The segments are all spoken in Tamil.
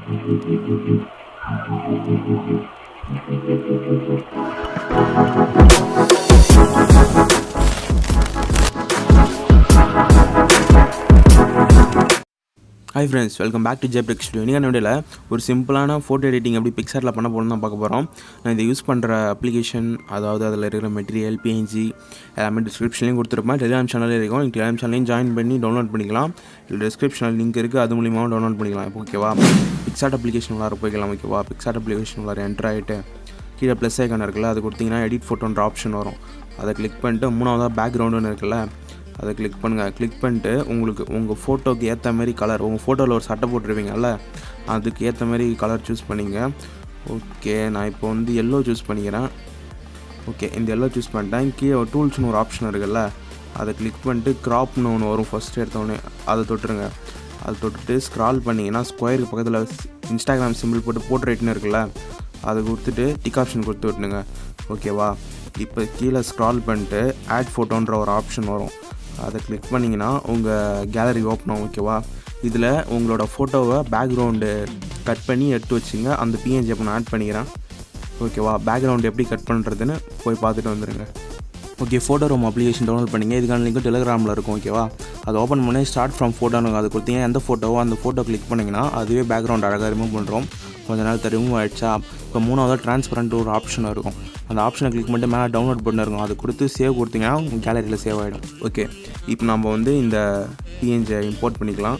Hi friends, welcome back to JpTechStudio. இன்னைக்கான வீடியோல ஒரு சிம்பிளான ஃபோட்டோ எடிட்டிங் எப்படி பிக்சார்ட்ல பண்ண போறோம்னு தான் பார்க்க போறோம். நான் இதை யூஸ் பண்ற அப்ளிகேஷன் அதாவது அதில் இருக்கிற மெட்டீரியல் PNG எல்லாமே டிஸ்கிரிப்ஷன்லயும் கொடுத்துருப்பேன். டெலிகிராம் சேனல்ல இருக்கும். நீங்க டெலிகிராம் சேனலையும் ஜாயின் பண்ணி டவுன்லோட் பண்ணிக்கலாம். இல்ல டிஸ்கிரிப்ஷனில் லிங்க் இருக்கு. அது மூலமாவும் டவுன்லோட் பண்ணிக்கலாம். ஓகேவா? பிக்சார்ட் அப்ளிகேஷன் உள்ளார போய்க்கலாம். ஓகேவா? பிக்சார்ட் அப்ளிகேஷன் உள்ளார என்டர் ஆயிட்டு கீழே ப்ளஸ் ஐகான் இருக்குல்ல, அது கொடுத்தீங்கன்னா எடிட் ஃபோட்டோன்ற ஆப்ஷன் வரும். அதை கிளிக் பண்ணிட்டு மூணாவதா பேக்ரவுண்டுன்னு இருக்குல்ல, அதை கிளிக் பண்ணுங்கள். கிளிக் பண்ணிட்டு உங்களுக்கு உங்கள் ஃபோட்டோக்கு ஏற்ற மாதிரி கலர், உங்கள் ஃபோட்டோவில் ஒரு சட்டை போட்டிருப்பீங்கல்ல, அதுக்கு ஏற்ற மாதிரி கலர் சூஸ் பண்ணிங்க. ஓகே, நான் இப்போ வந்து எல்லோ சூஸ் பண்ணிக்கிறேன். ஓகே, இந்த எல்லோ சூஸ் பண்ணிட்டேன். கீழே ஒரு டூல்ஸ்னு ஒரு ஆப்ஷன் இருக்குல்ல, அதை கிளிக் பண்ணிட்டு க்ராப்னு ஒன்று வரும். ஃபஸ்ட்டு எடுத்தோடனே அதை தொட்டுருங்க. அதை தொட்டுட்டு ஸ்க்ரால் பண்ணிங்கன்னா ஸ்கொயருக்கு பக்கத்தில் இன்ஸ்டாகிராம் சிம்பிள் போட்டு போர்ட்ரேட்னு இருக்குல்ல, அதை கொடுத்துட்டு டிக் ஆப்ஷன் கொடுத்து விட்டுனுங்க. ஓகேவா? இப்போ கீழே ஸ்க்ரால் பண்ணிட்டு ஆட் ஃபோட்டோன்ற ஒரு ஆப்ஷன் வரும். அதை கிளிக் பண்ணிங்கன்னா உங்கள் கேலரி ஓப்பன் ஆகும். ஓகேவா? இதில் உங்களோட ஃபோட்டோவை பேக்ரவுண்டு கட் பண்ணி எடுத்து வச்சுங்க. அந்த PNG இப்போ நான் ஆட் பண்ணிக்கிறேன். ஓகேவா? பேக்ரவுண்டு எப்படி கட் பண்ணுறதுன்னு போய் பார்த்துட்டு வந்துடுங்க. Okay, photo room application download பண்ணிங்க. இதுக்கான லிங்க் டெலிகிராமில் இருக்கும். ஓகேவா? அதை ஓப்பன் பண்ணி ஸ்டார்ட் ஃப்ரம் ஃபோட்டோன்னு அது கொடுத்தீங்கன்னா எந்த ஃபோட்டோவோ அந்த ஃபோட்டோ கிளிக் பண்ணிங்கன்னா அதுவே பேக்ரவுண்ட் அழகாக ரிமூவ் பண்ணுறோம். கொஞ்ச நேரத்தை ரிமூவ் ஆகிடுச்சா, இப்போ மூணாவதாக ட்ரான்ஸ்பரண்ட் ஒரு ஆப்ஷன் இருக்கும். அந்த ஆப்ஷனை கிளிக் பண்ணிட்டு மேலே டவுன்லோட் பண்ண இருக்கும். அதை கொடுத்து சேவ் கொடுத்தீங்கன்னா உங்கள் கேலரியில் சேவ் ஆகிடும். ஓகே, இப்போ நம்ம வந்து இந்த PNG இம்போர்ட் பண்ணிக்கலாம்.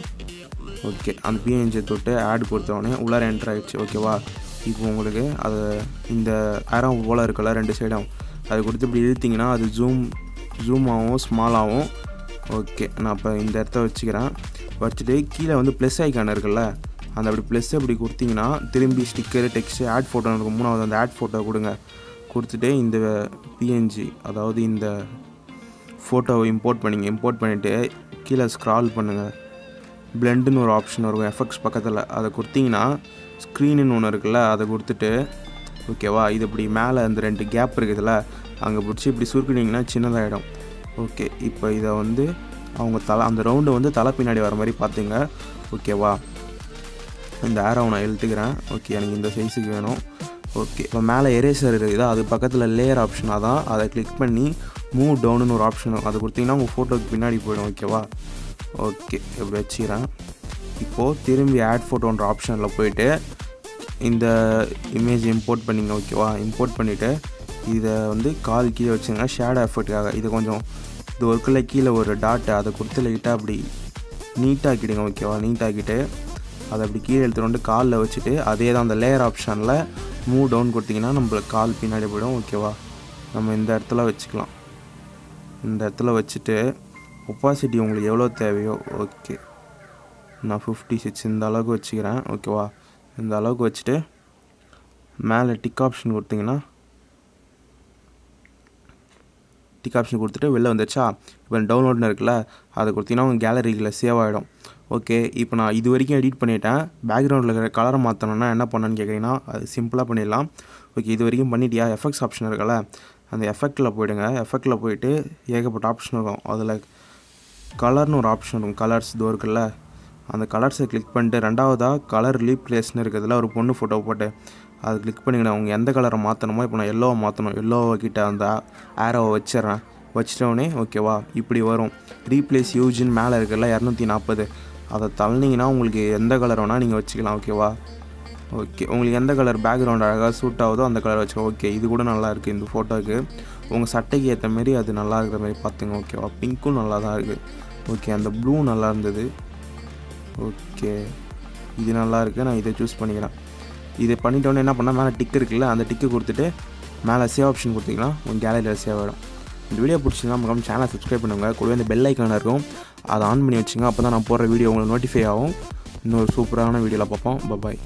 ஓகே, அந்த PNG தொட்டு ஆட் கொடுத்தோடனே உள்ளார என்டர் ஆகிடுச்சு. ஓகேவா? இப்போ உங்களுக்கு அது இந்த ஆரம் போல் இருக்குல்ல ரெண்டு சைடும், அதை கொடுத்து இப்படி இழுத்திங்கன்னா அது ஜூம் ஆகும், ஸ்மால் ஆகும். ஓகே, நான் இப்போ இந்த இடத்த வச்சுக்கிறேன். வச்சுட்டு கீழே வந்து ப்ளஸ் ஐக்கான் இருக்குல்ல, அந்த அப்படி ப்ளஸ் அப்படி கொடுத்தீங்கன்னா திரும்பி ஸ்டிக்கரு டெக்ஸ்ட்டு ஆட் ஃபோட்டோ இருக்கும். மூணாவது அந்த ஆட் ஃபோட்டோ கொடுங்க. கொடுத்துட்டு இந்த PNG அதாவது இந்த ஃபோட்டோவை இம்போர்ட் பண்ணிங்க. இம்போர்ட் பண்ணிவிட்டு கீழே ஸ்க்ரால் பண்ணுங்கள். பிளெண்டுன்னு ஒரு ஆப்ஷன் இருக்கும் எஃபெக்ட்ஸ் பக்கத்தில், அதை கொடுத்தீங்கன்னா ஸ்க்ரீனுன்னு ஒன்று இருக்குல்ல, அதை கொடுத்துட்டு ஓகேவா, இது இப்படி மேலே அந்த ரெண்டு கேப் இருக்குதுல்ல, அங்கே பிடிச்சி இப்படி சுருக்கினீங்கன்னா சின்னதாகிடும். ஓகே, இப்போ இதை வந்து அவங்க அந்த ரவுண்டை வந்து தலை பின்னாடி வர மாதிரி பார்த்துங்க. ஓகேவா? இந்த ஆரோவை நான் இழுத்துக்கிறேன். ஓகே, எனக்கு இந்த சைஸுக்கு வேணும். ஓகே, இப்போ மேலே எரேசர் இருக்குது, அது பக்கத்தில் லேயர் ஆப்ஷனாக தான், அதை கிளிக் பண்ணி மூவ் டவுனுன்னு ஒரு ஆப்ஷன் இருக்கும். அதை கொடுத்தீங்கன்னா உங்கள் ஃபோட்டோக்கு பின்னாடி போயிடும். ஓகேவா? ஓகே, இப்படி வச்சுக்கிறேன். இப்போது திரும்பி ஆட் ஃபோட்டோன்ற ஆப்ஷனில் போயிட்டு இந்த இமேஜ் இம்போர்ட் பண்ணிங்க. ஓகேவா? இம்போர்ட் பண்ணிவிட்டு இதை வந்து கால் கீழே வச்சுங்க ஷேடோ எஃபெக்ட்டுக்காக. இது கொஞ்சம் இது ஒர்க்கில் கீழே ஒரு டாட்டு அதை கொடுத்து லைட்டாக அப்படி நீட்டாக்கிடுங்க. ஓகேவா? நீட்டாக்கிட்டு அதை அப்படி கீழே எடுத்துகிட்டு வந்து காலில் வச்சுட்டு அதே தான் அந்த லேயர் ஆப்ஷனில் மூவ் டவுன் கொடுத்திங்கன்னா நம்மளுக்கு கால் பின்னாடி போய்டும். ஓகேவா? நம்ம இந்த இடத்துல வச்சுக்கலாம். இந்த இடத்துல வச்சுட்டு ஒப்பாசிட்டி உங்களுக்கு எவ்வளோ தேவையோ, ஓகே, நான் 56 இந்த அளவுக்கு வச்சுக்கிறேன். ஓகேவா? இந்த அளவுக்கு வச்சுட்டு மேலே டிக் ஆப்ஷன் கொடுத்திங்கன்னா டிக் ஆப்ஷன் கொடுத்துட்டு வெளில வந்துடுச்சா, இப்போ டவுன்லோட்னு இருக்குல்ல, அதை கொடுத்தீங்கன்னா உங்கள் கேலரியில் சேவ் ஆகிடும். ஓகே, இப்போ நான் இது வரைக்கும் எடிட் பண்ணிட்டேன். பேக்ரவுண்டில் இருக்கிற கலரை மாற்றணுன்னா என்ன பண்ணணுன்னு கேட்குறீங்கன்னா அது சிம்பிளாக பண்ணிடலாம். ஓகே, இது வரைக்கும் பண்ணிட்டியா, எஃபெக்ட்ஸ் ஆப்ஷன் இருக்குல்ல, அந்த எஃபெக்டில் போய்டுங்க. எஃபெக்டில் போயிட்டு ஏகப்பட்ட ஆப்ஷன் இருக்கும். அதில் கலர்னு ஒரு ஆப்ஷன் இருக்கும். கலர்ஸ் இதோ இருக்குல்ல, அந்த கலர்ஸை கிளிக் பண்ணிட்டு ரெண்டாவதாக கலர் ரீப்ளேஸ்னு இருக்கிறதுல ஒரு பொண்ணு ஃபோட்டோ போட்டு அதை கிளிக் பண்ணிங்கன்னா அவங்க எந்த கலரை மாற்றணுமோ, இப்போ நான் எல்லோவை மாற்றணும். எல்லோவை கிட்ட அந்த ஆரோவை வச்சிட்றேன். வச்சிட்டோடனே ஓகேவா, இப்படி வரும். ரீப்ளேஸ் யூஜின்னு மேலே இருக்குல்ல 240, அதை தள்ளினீங்கன்னா உங்களுக்கு எந்த கலர் வேணால் நீங்கள் வச்சுக்கலாம். ஓகேவா? ஓகே, உங்களுக்கு எந்த கலர் பேக்ரவுண்ட் அழகாக சூட் ஆகுதோ அந்த கலர் வச்சுக்கோ. ஓகே, இது கூட நல்லா இருக்குது. இந்த ஃபோட்டோவுக்கு உங்கள் சட்டைக்கு ஏற்ற மாரி அது நல்லா இருக்கிற மாதிரி பார்த்துங்க. ஓகேவா? பிங்க்கும் நல்லா தான் இருக்குது. ஓகே, அந்த ப்ளூ நல்லா இருந்தது. ஓகே, இது நல்லா இருக்குது. நான் இதை சூஸ் பண்ணிக்கிறேன். இதை பண்ணிட்டோன்னே என்ன பண்ணால் மேலே டிக் இருக்குல்ல, அந்த டிக்கு கொடுத்துட்டு மேலே சேவ் ஆப்ஷன் கொடுத்தீங்கன்னா உங்கள் கேலரியில் சேவ் ஆகிடும். இந்த வீடியோ பிடிச்சிங்கன்னா மறக்காம சேனலை சப்ஸ்கிரைப் பண்ணுங்கள். கூடவே இந்த பெல் ஐக்கான் இருக்கும், அதை ஆன் பண்ணி வச்சுங்க. அப்போ தான் நான் போடுற வீடியோ உங்களுக்கு நோட்டிஃபை ஆகும். இன்னொரு சூப்பரான வீடியோவில் பார்ப்போம். பாய்.